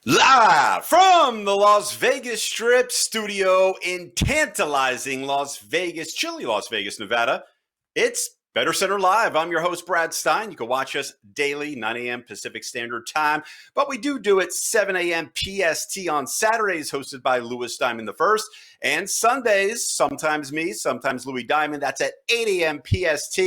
Live from the Las Vegas Strip studio in tantalizing Las Vegas, chilly Las Vegas, Nevada. It's Bettor Center Live. I'm your host, Brad Stein. You can watch us daily, 9 a.m. Pacific Standard Time, but we do it 7 a.m. PST on Saturdays, hosted by Louis Diamond the First, and Sundays, sometimes me, sometimes Louis Diamond. That's at 8 a.m. PST.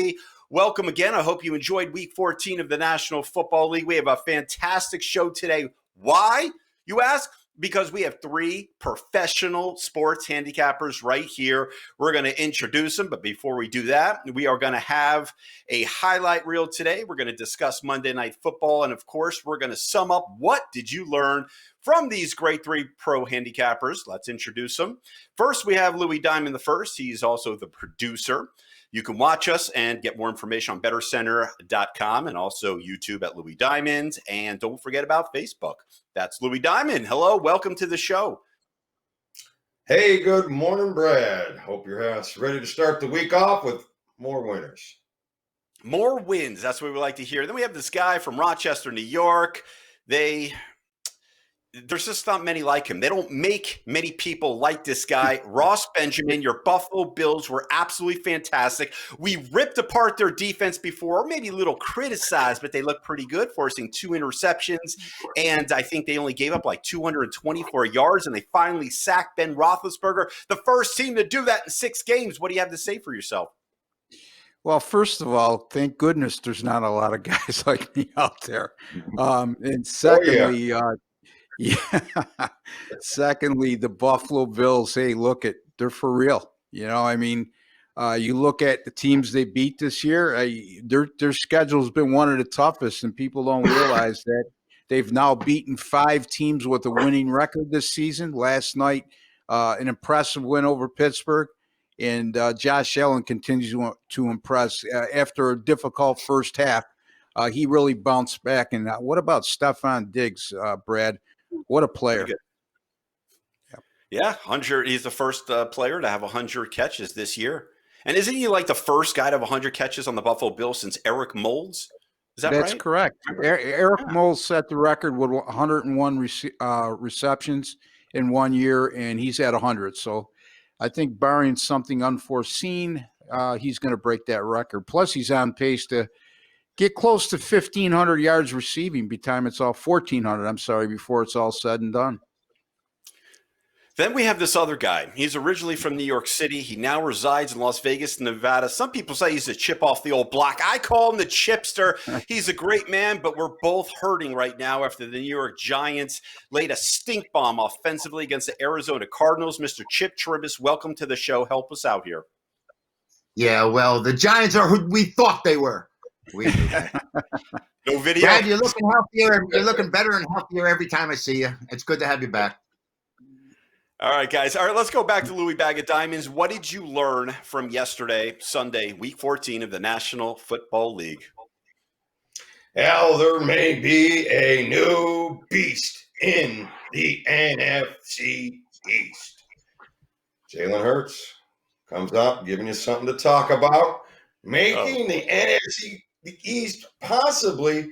Welcome again. I hope you enjoyed Week 14 of the National Football League. We have a fantastic show today. Why, you ask? Because we have three professional sports handicappers right here. We're going to introduce them, but before we do that, we are going to have a highlight reel today. We're going to discuss Monday Night Football, and of course, we're going to sum up what did you learn from these great three pro handicappers. Let's introduce them. First, we have Louis Diamond the First. He's also the producer. You can watch us and get more information on bettercenter.com and also YouTube at Louis Diamond. And don't forget about Facebook. That's Louis Diamond. Hello, welcome to the show. Hey, good morning, Brad. Hope you're ready to start the week off with more winners. More wins. That's what we like to hear. Then we have this guy from Rochester, New York. There's just not many like him. They don't make many people like this guy. Ross Benjamin, your Buffalo Bills were absolutely fantastic. We ripped apart their defense before, or maybe a little criticized, but they looked pretty good, forcing 2 interceptions. And I think they only gave up like 224 yards, and they finally sacked Ben Roethlisberger, the first team to do that in 6 games. What do you have to say for yourself? Well, first of all, thank goodness there's not a lot of guys like me out there. And secondly, secondly, the Buffalo Bills, hey, they're for real. You know, I mean, you look at the teams they beat this year, their schedule's been one of the toughest, and people don't realize that they've now beaten 5 teams with a winning record this season. Last night, an impressive win over Pittsburgh. And Josh Allen continues to impress. After a difficult first half, he really bounced back. And what about Stephon Diggs, Brad? What a player. Yeah, 100. He's the first player to have 100 catches this year. And isn't he like the first guy to have 100 catches on the Buffalo Bills since Eric Moulds? Is that right? That's correct. Eric Moulds set the record with 101 receptions in 1 year, and he's at 100. So I think barring something unforeseen, he's going to break that record. Plus, he's on pace to get close to 1,500 yards receiving by the time it's all 1,400. Before it's all said and done. Then we have this other guy. He's originally from New York City. He now resides in Las Vegas, Nevada. Some people say he's a chip off the old block. I call him the chipster. He's a great man, but we're both hurting right now after the New York Giants laid a stink bomb offensively against the Arizona Cardinals. Mr. Chip Tribus, welcome to the show. Help us out here. Yeah, well, the Giants are who we thought they were. No video. Brad, you're looking healthier. You're looking better and healthier every time I see you. It's good to have you back. All right, guys. All right, let's go back to Louis Bag of Diamonds. What did you learn from yesterday, Sunday, Week 14 of the National Football League? Well, there may be a new beast in the NFC East. Jalen Hurts comes up, giving you something to talk about, making the NFC East possibly a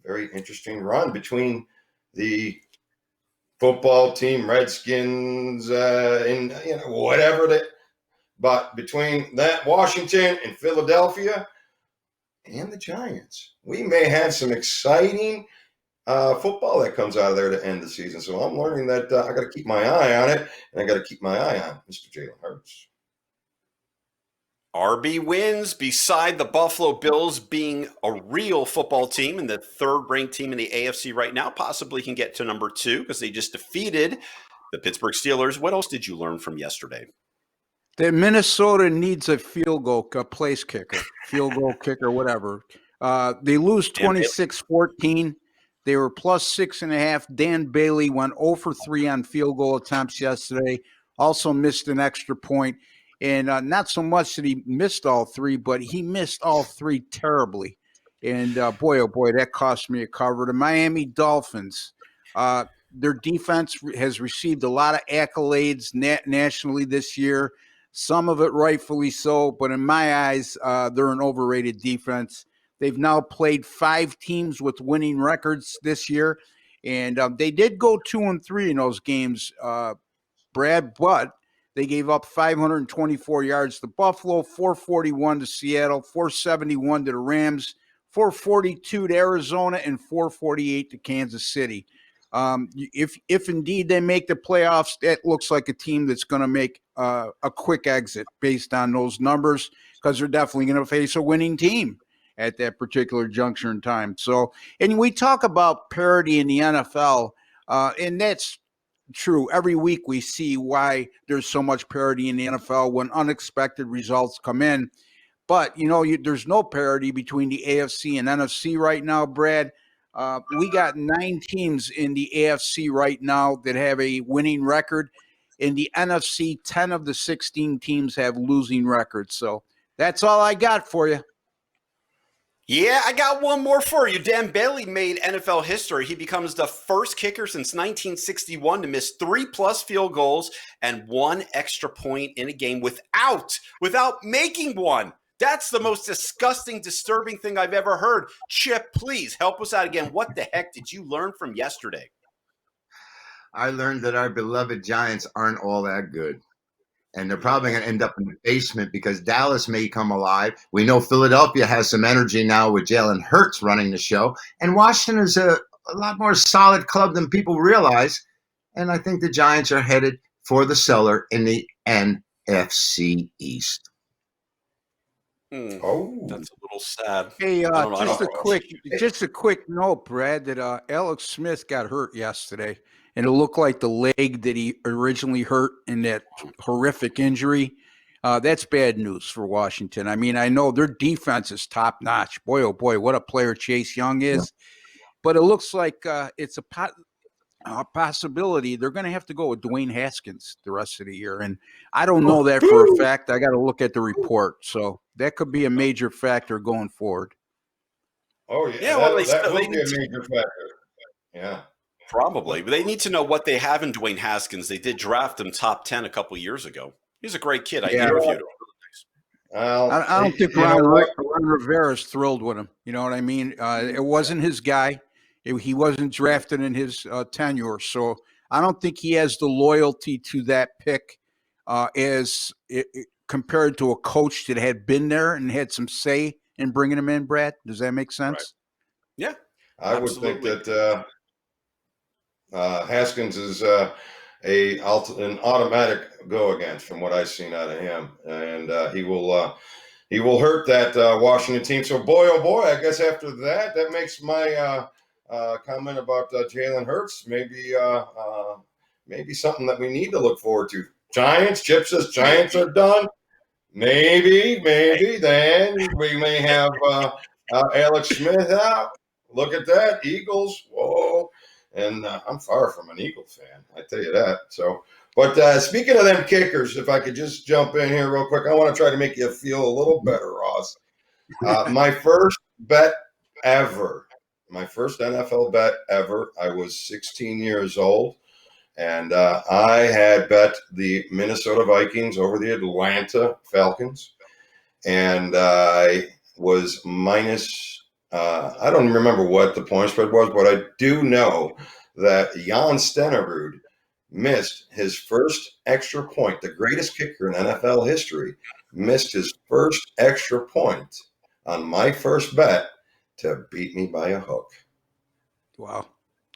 very interesting run between the football team, Redskins, and whatever that. But between that, Washington and Philadelphia and the Giants, we may have some exciting football that comes out of there to end the season. So I'm learning that I got to keep my eye on it, and I got to keep my eye on Mr. Jalen Hurts. RB wins beside the Buffalo Bills being a real football team and the third-ranked team in the AFC right now, possibly can get to number 2 because they just defeated the Pittsburgh Steelers. What else did you learn from yesterday? That Minnesota needs a field goal kicker, whatever. They lose 26-14. They were plus 6.5. Dan Bailey went 0 for 3 on field goal attempts yesterday. Also missed an extra point. And not so much that he missed all 3, but he missed all 3 terribly. And boy, oh boy, that cost me a cover. The Miami Dolphins, their defense has received a lot of accolades nationally this year. Some of it rightfully so, but in my eyes, they're an overrated defense. They've now played 5 teams with winning records this year, And they did go 2-3 in those games, Brad, but they gave up 524 yards to Buffalo, 441 to Seattle, 471 to the Rams, 442 to Arizona, and 448 to Kansas City. If indeed they make the playoffs, that looks like a team that's going to make a quick exit based on those numbers, because they're definitely going to face a winning team at that particular juncture in time. So, and we talk about parity in the NFL, and that's true. Every week we see why there's so much parity in the NFL when unexpected results come in. But, there's no parity between the AFC and NFC right now, Brad. We got 9 teams in the AFC right now that have a winning record. In the NFC, 10 of the 16 teams have losing records. So that's all I got for you. Yeah, I got one more for you. Dan Bailey made NFL history. He becomes the first kicker since 1961 to miss 3+ field goals and 1 extra point in a game without making one. That's the most disgusting, disturbing thing I've ever heard. Chip, please help us out again. What the heck did you learn from yesterday? I learned that our beloved Giants aren't all that good. And they're probably going to end up in the basement because Dallas may come alive. We know Philadelphia has some energy now with Jalen Hurts running the show. And Washington is a lot more solid club than people realize. And I think the Giants are headed for the cellar in the NFC East. Oh, that's a little sad. Hey, just a quick note, Brad, that Alex Smith got hurt yesterday, and it looked like the leg that he originally hurt in that horrific injury. That's bad news for Washington. I mean, I know their defense is top notch. Boy, oh boy, what a player Chase Young is. But it looks like it's a possibility they're going to have to go with Dwayne Haskins the rest of the year. And I don't know that for a fact. I got to look at the report. So that could be a major factor going forward. Oh, yeah. Yeah, well, that will be a major factor. Yeah. Probably. But they need to know what they have in Dwayne Haskins. They did draft him top 10 a couple years ago. He's a great kid. I interviewed him. Well, I don't think Ron Rivera is thrilled with him. You know what I mean? It wasn't his guy. He wasn't drafted in his tenure. So I don't think he has the loyalty to that pick compared to a coach that had been there and had some say in bringing him in, Brad. Does that make sense? Right. Yeah. I absolutely. would think that Haskins is an automatic go against from what I've seen out of him. And he will hurt that Washington team. So, boy, oh, boy, I guess after that makes my comment about Jalen Hurts maybe something that we need to look forward to. Giants, Chip says Giants are done. Maybe then we may have Alex Smith out. Look at that, Eagles. Whoa. And I'm far from an Eagles fan, I tell you that. So, but speaking of them kickers, if I could just jump in here real quick, I want to try to make you feel a little better, Ross. My first bet ever. My first NFL bet ever. I was 16 years old, and I had bet the Minnesota Vikings over the Atlanta Falcons, and I was minus. I don't remember what the point spread was, but I do know that Jan Stenerud missed his first extra point. The greatest kicker in NFL history missed his first extra point on my first bet to beat me by a hook. Wow.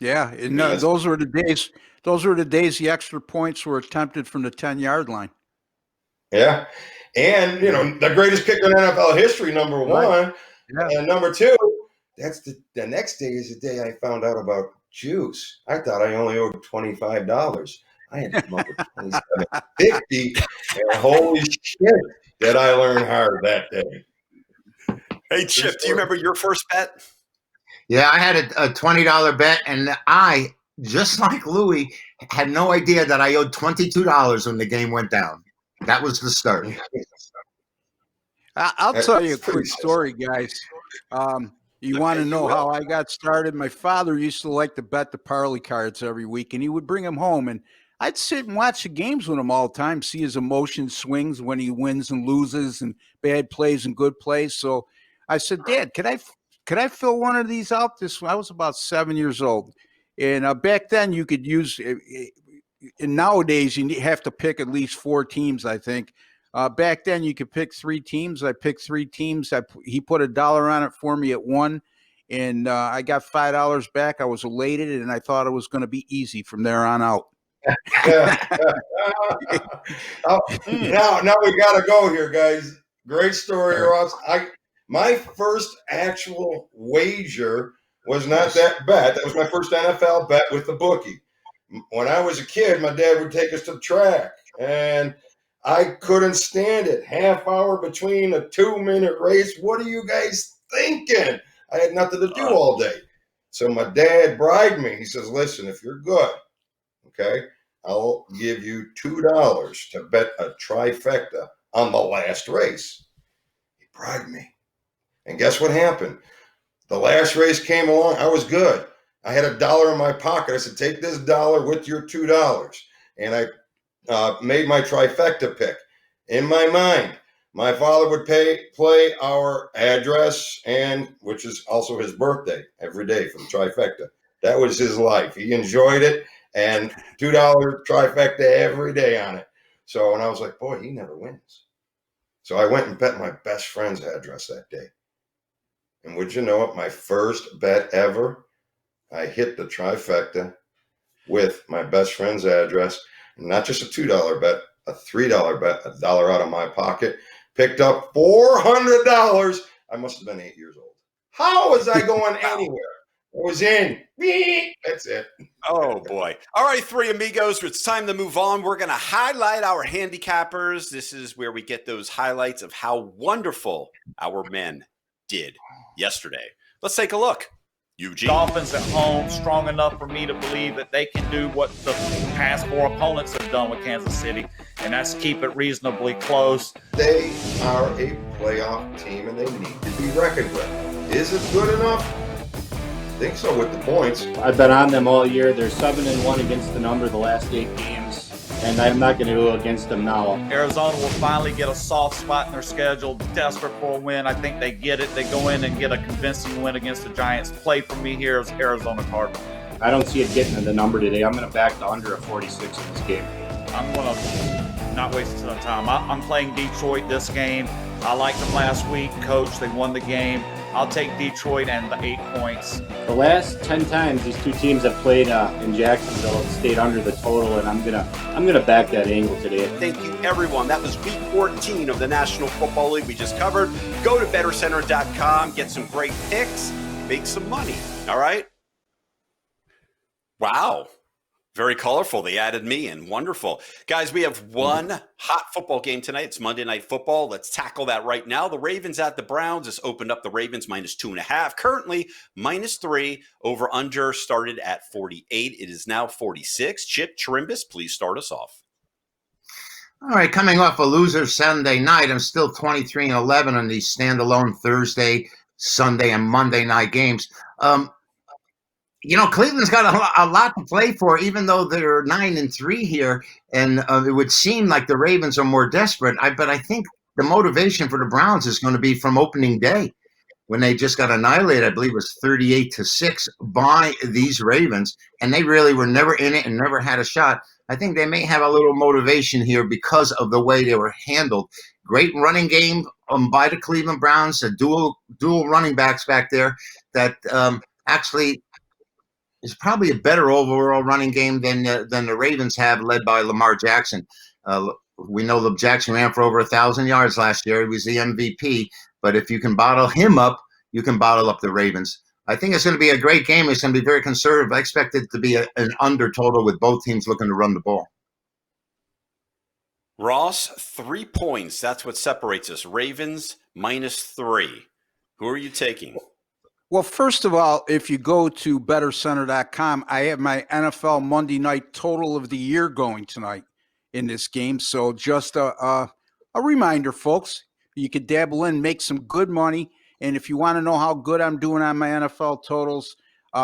Yeah. And, those were the days. Those were the days the extra points were attempted from the 10-yard line. Yeah. And, the greatest kicker in NFL history, number one. Right. Yeah. And number two, that's the next day is the day I found out about juice. I thought I only owed $25. I had to come up with $27.50. And holy shit, did I learn hard that day. Hey, Chip, do you remember your first bet? Yeah, I had a $20 bet, and I, just like Louis, had no idea that I owed $22 when the game went down. That was the start. I'll tell you a quick story, guys. You want to know how I got started? My father used to like to bet the parlay cards every week, and he would bring them home, and I'd sit and watch the games with him all the time, see his emotion swings when he wins and loses, and bad plays and good plays. So I said, Dad, could I fill one of these out? I was about 7 years old. And back then you could use, and nowadays you have to pick at least 4 teams, I think. Back then you could pick 3 teams. I picked 3 teams. He put $1 on it for me at 1, and I got $5 back. I was elated, and I thought it was going to be easy from there on out. Now we got to go here, guys. Great story, Ross. My first actual wager was not that bet. That was my first NFL bet with the bookie. When I was a kid, my dad would take us to the track, and I couldn't stand it. Half hour between a 2-minute race. What are you guys thinking? I had nothing to do all day. So my dad bribed me. He says, listen, if you're good, okay, I'll give you $2 to bet a trifecta on the last race. He bribed me. And guess what happened? The last race came along. I was good. I had $1 in my pocket. I said, take this $1 with your $2. And I made my trifecta pick. In my mind, my father would play our address, and which is also his birthday, every day for the trifecta. That was his life. He enjoyed it, and $2 trifecta every day on it. So, and I was like, boy, he never wins. So I went and bet my best friend's address that day. And would you know it, my first bet ever, I hit the trifecta with my best friend's address. Not just a $2 bet, a $3 bet, $1 out of my pocket. Picked up $400. I must have been 8 years old. How was I going anywhere? I was in. That's it. Oh, boy. All right, 3 amigos, it's time to move on. We're going to highlight our handicappers. This is where we get those highlights of how wonderful our men did yesterday. Let's take a look. Eugene. Dolphins at home, strong enough for me to believe that they can do what the past 4 opponents have done with Kansas City, and that's keep it reasonably close. They are a playoff team, and they need to be reckoned with. Is it good enough? I think so with the points. I've been on them all year. They're 7-1 against the number the last 8 games, and I'm not going to go against them now. Arizona will finally get a soft spot in their schedule, desperate for a win. I think they get it. They go in and get a convincing win against the Giants. Play for me here is Arizona Cardinals. I don't see it getting to the number today. I'm going to back the under of 46 in this game. I'm going to not waste a ton of time. I'm playing Detroit this game. I liked them last week. Coach, they won the game. I'll take Detroit and the 8 points. The last 10 times these 2 teams have played in Jacksonville have stayed under the total, and I'm gonna back that angle today. Thank you, everyone. That was week 14 of the National Football League we just covered. Go to bettorcenter.com, get some great picks, make some money. All right? Wow. Very colorful. They added me in. Wonderful. Guys, we have one hot football game tonight. It's Monday Night Football. Let's tackle that right now. The Ravens at the Browns. This opened up the Ravens -2.5. Currently -3. Over under started at 48. It is now 46. Chip Chirimbus, please start us off. All right, coming off a loser Sunday night, I'm still 23-11 on these standalone Thursday, Sunday, and Monday night games. Cleveland's got a lot to play for, even though they're 9-3 here, and it would seem like the Ravens are more desperate. But I think the motivation for the Browns is going to be from opening day, when they just got annihilated. I believe it was 38-6 by these Ravens, and they really were never in it and never had a shot. I think they may have a little motivation here because of the way they were handled. Great running game by the Cleveland Browns, a dual running backs back there that actually is probably a better overall running game than the Ravens have, led by Lamar Jackson. We know Jackson ran for over 1,000 yards last year. He was the MVP. But if you can bottle him up, you can bottle up the Ravens. I think it's going to be a great game. It's going to be very conservative. I expect it to be an under total with both teams looking to run the ball. Ross, 3 points. That's what separates us. Ravens -3. Who are you taking? Well, first of all, if you go to bettorcenter.com, I have my NFL Monday night total of the year going tonight in this game. So just a reminder, folks, you could dabble in, make some good money. And if you want to know how good I'm doing on my NFL totals,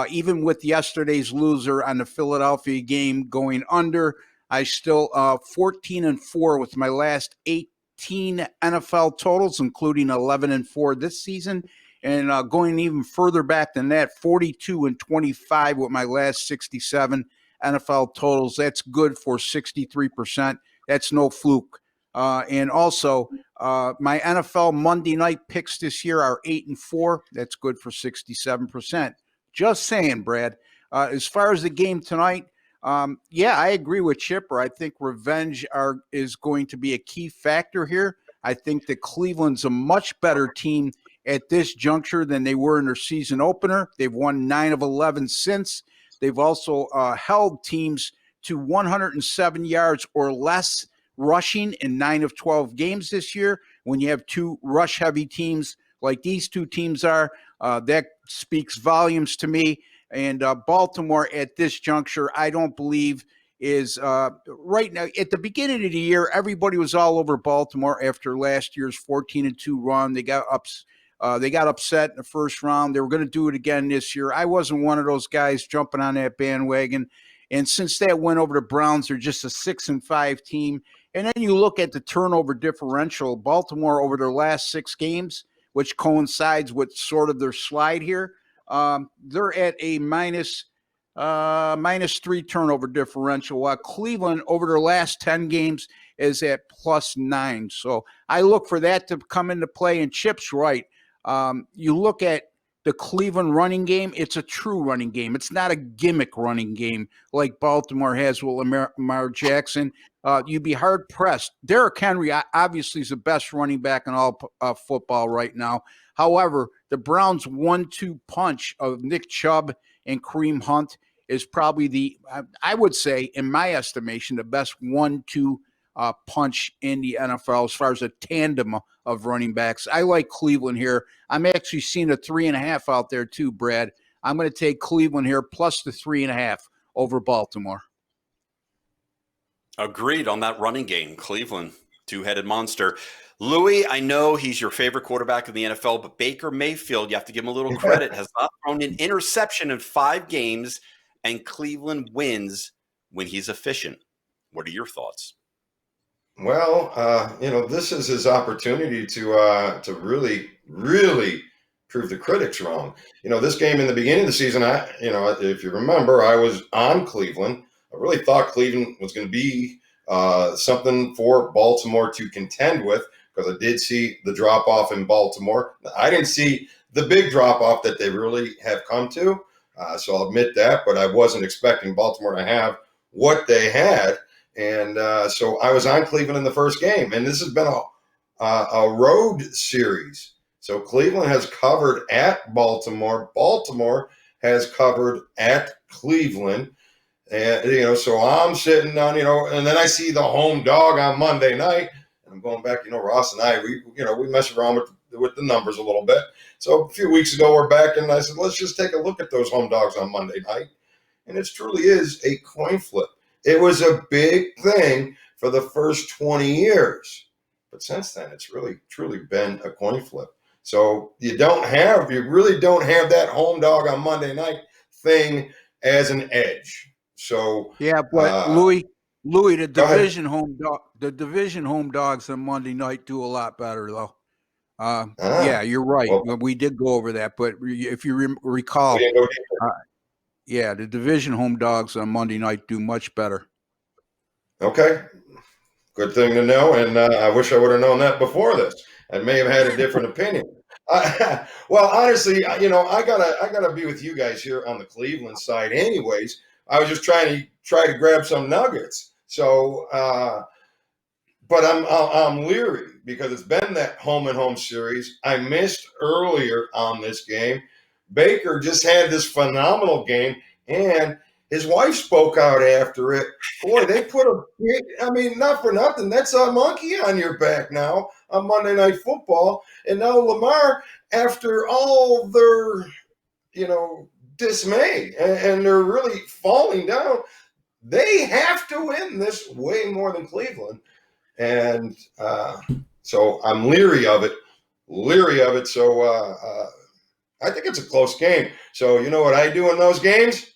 even with yesterday's loser on the Philadelphia game going under, I still 14-4 with my last 18 NFL totals, including 11-4 this season. And going even further back than that, 42-25 with my last 67 NFL totals. That's good for 63%. That's no fluke. And also, my NFL Monday night picks this year are 8-4. That's good for 67%. Just saying, Brad. As far as the game tonight, I agree with Chipper. I think revenge is going to be a key factor here. I think that Cleveland's a much better team at this juncture than they were in their season opener. They've won 9 of 11 since. They've also held teams to 107 yards or less rushing in 9 of 12 games this year. When you have two rush-heavy teams like these two teams are, that speaks volumes to me. And Baltimore at this juncture, I don't believe is right now. At the beginning of the year, everybody was all over Baltimore after last year's 14-2 run. They got upset in the first round. They were going to do it again this year. I wasn't one of those guys jumping on that bandwagon. And since that went over the Browns, they're just a 6-5 team. And then you look at the turnover differential. Baltimore over their last 6 games, which coincides with sort of their slide here. They're at a minus 3 turnover differential, while Cleveland over their last 10 games is at +9. So I look for that to come into play. And Chip's right. You look at the Cleveland running game, it's a true running game. It's not a gimmick running game like Baltimore has with Lamar Jackson. You'd be hard-pressed. Derrick Henry obviously is the best running back in all football right now. However, the Browns' 1-2 punch of Nick Chubb and Kareem Hunt is probably I would say, in my estimation, the best 1-2 punch in the NFL as far as a tandem of running backs. I like Cleveland here. I'm actually seeing a 3.5 out there too, Brad. I'm going to take Cleveland here plus the 3.5 over Baltimore. Agreed on that running game. Cleveland, two-headed monster. Louis, I know he's your favorite quarterback in the NFL, but Baker Mayfield, you have to give him a little credit, has not thrown an interception in 5 games, and Cleveland wins when he's efficient. What are your thoughts? Well, this is his opportunity to really, really prove the critics wrong. This game in the beginning of the season, if you remember, I was on Cleveland. I really thought Cleveland was going to be something for Baltimore to contend with, because I did see the drop-off in Baltimore. I didn't see the big drop-off that they really have come to, so I'll admit that, but I wasn't expecting Baltimore to have what they had. And so I was on Cleveland in the first game, and this has been a road series. So Cleveland has covered at Baltimore. Baltimore has covered at Cleveland. And, so I'm sitting on, and then I see the home dog on Monday night. And I'm going back, Ross and I, we mess around with the numbers a little bit. So a few weeks ago, we're back, and I said, let's just take a look at those home dogs on Monday night. And it truly is a coin flip. It was a big thing for the first 20 years. But since then, it's really, truly been a coin flip. So you really don't have that home dog on Monday night thing as an edge. So yeah, but Louis, the division home dogs on Monday night do a lot better though. Yeah, you're right. Well, we did go over that, but if you recall, yeah, the division home dogs on Monday night do much better. Okay, good thing to know, and I wish I would have known that before this. I may have had a different opinion. Well, honestly, I gotta be with you guys here on the Cleveland side. Anyways, I was just trying to grab some nuggets. So, but I'm leery because it's been that home and home series. I missed earlier on this game. Baker just had this phenomenal game, and his wife spoke out after it. Boy, they put not for nothing, that's a monkey on your back now on Monday Night Football. And now Lamar, after all their, dismay, and they're really falling down, they have to win this way more than Cleveland. And so I'm leery of it. So I think it's a close game. So you know what I do in those games?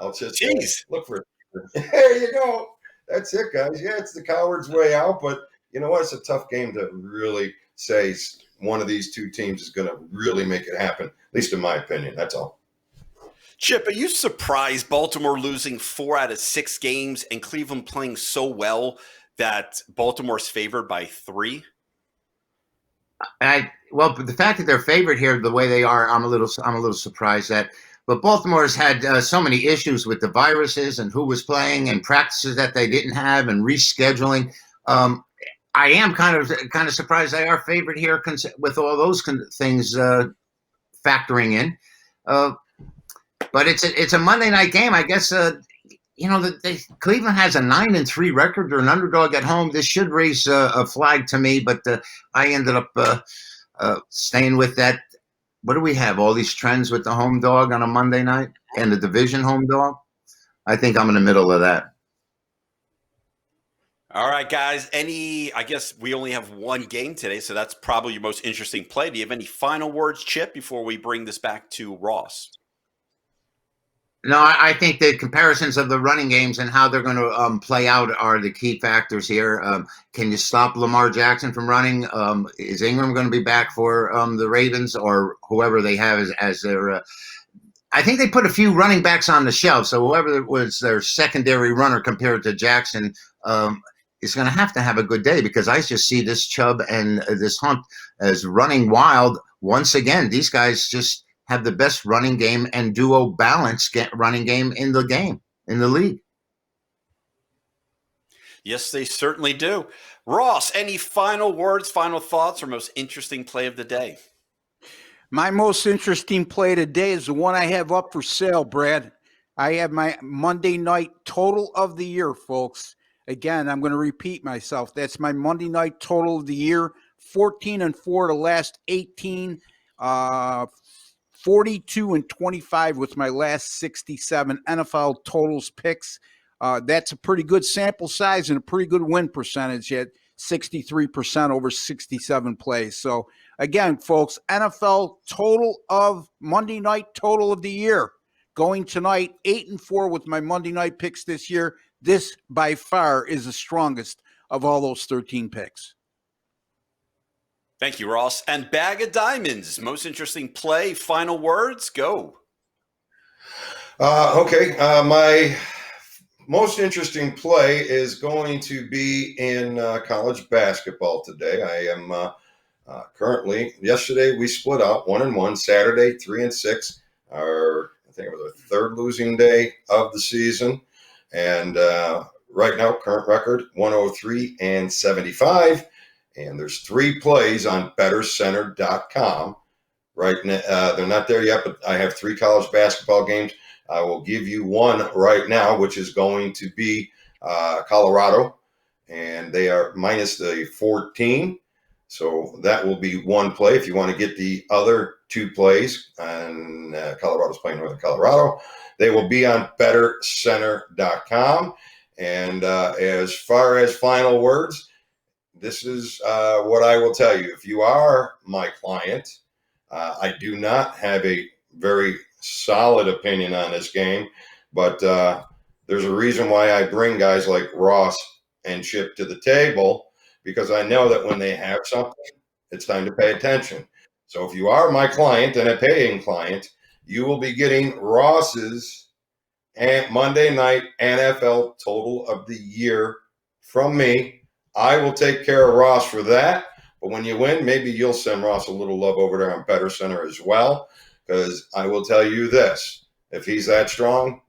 I'll just look for it. There you go. That's it, guys. Yeah, it's the coward's way out, but you know what? It's a tough game to really say one of these two teams is going to really make it happen, at least in my opinion. That's all. Chip, are you surprised Baltimore losing 4 out of 6 games and Cleveland playing so well that Baltimore's favored by 3? Well, the fact that they're favored here the way they are, I'm a little surprised at. But Baltimore's had so many issues with the viruses and who was playing and practices that they didn't have and rescheduling. I am kind of surprised they are favored here with all those things factoring in. But it's a Monday night game. I guess Cleveland has a 9-3 record. They're an underdog at home. This should raise a flag to me, but I ended up staying with that. What do we have? All these trends with the home dog on a Monday night and the division home dog? I think I'm in the middle of that. All right, guys. I guess we only have one game today, so that's probably your most interesting play. Do you have any final words, Chip, before we bring this back to Ross? No, I think the comparisons of the running games and how they're going to play out are the key factors here. Can you stop Lamar Jackson from running? Is Ingram going to be back for the Ravens or whoever they have as their I think they put a few running backs on the shelf, so whoever was their secondary runner compared to Jackson is going to have a good day, because I just see this Chubb and this Hunt as running wild once again. These guys just have the best running game and duo balance running game in the league. Yes, they certainly do. Ross, any final words, final thoughts, or most interesting play of the day? My most interesting play today is the one I have up for sale, Brad. I have my Monday night total of the year, folks. Again, I'm going to repeat myself. That's my Monday night total of the year. 14-4 the last 18. 42-25 with my last 67 NFL totals picks. That's a pretty good sample size and a pretty good win percentage at 63% over 67 plays. So again, folks, NFL total of Monday night total of the year. Going tonight, 8-4 with my Monday night picks this year. This by far is the strongest of all those 13 picks. Thank you, Ross. And Bag of Diamonds, most interesting play, final words, go. Okay, my most interesting play is going to be in college basketball today. I am currently, yesterday we split up 1-1, Saturday 3-6, I think it was the third losing day of the season. And right now, current record 103-75. And there's 3 plays on bettorcenter.com. Right now, they're not there yet, but I have 3 college basketball games. I will give you one right now, which is going to be Colorado, and they are minus the 14. So that will be one play. If you want to get the other 2 plays, and Colorado's playing Northern Colorado, they will be on bettorcenter.com. And as far as final words, this is what I will tell you. If you are my client, I do not have a very solid opinion on this game, but there's a reason why I bring guys like Ross and Chip to the table, because I know that when they have something, it's time to pay attention. So if you are my client and a paying client, you will be getting Ross's Monday night NFL total of the year from me. I will take care of Ross for that. But when you win, maybe you'll send Ross a little love over there on Bettor Center as well, because I will tell you this. If he's that strong,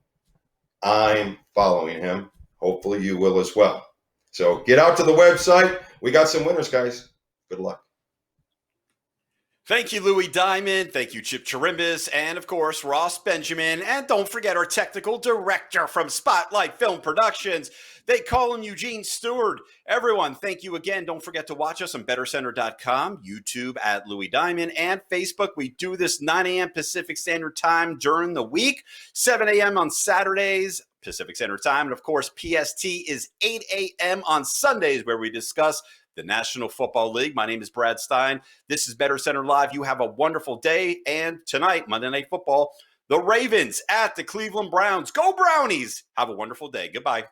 I'm following him. Hopefully you will as well. So get out to the website. We got some winners, guys. Good luck. Thank you, Louis Diamond. Thank you, Chip Chirimbus. And, of course, Ross Benjamin. And don't forget our technical director from Spotlight Film Productions. They call him Eugene Stewart. Everyone, thank you again. Don't forget to watch us on bettorcenter.com, YouTube at Louis Diamond, and Facebook. We do this 9 a.m. Pacific Standard Time during the week, 7 a.m. on Saturdays, Pacific Standard Time. And, of course, PST is 8 a.m. on Sundays, where we discuss the National Football League. My name is Brad Stein. This is Bettor Center Live. You have a wonderful day. And tonight, Monday Night Football, the Ravens at the Cleveland Browns. Go Brownies! Have a wonderful day. Goodbye.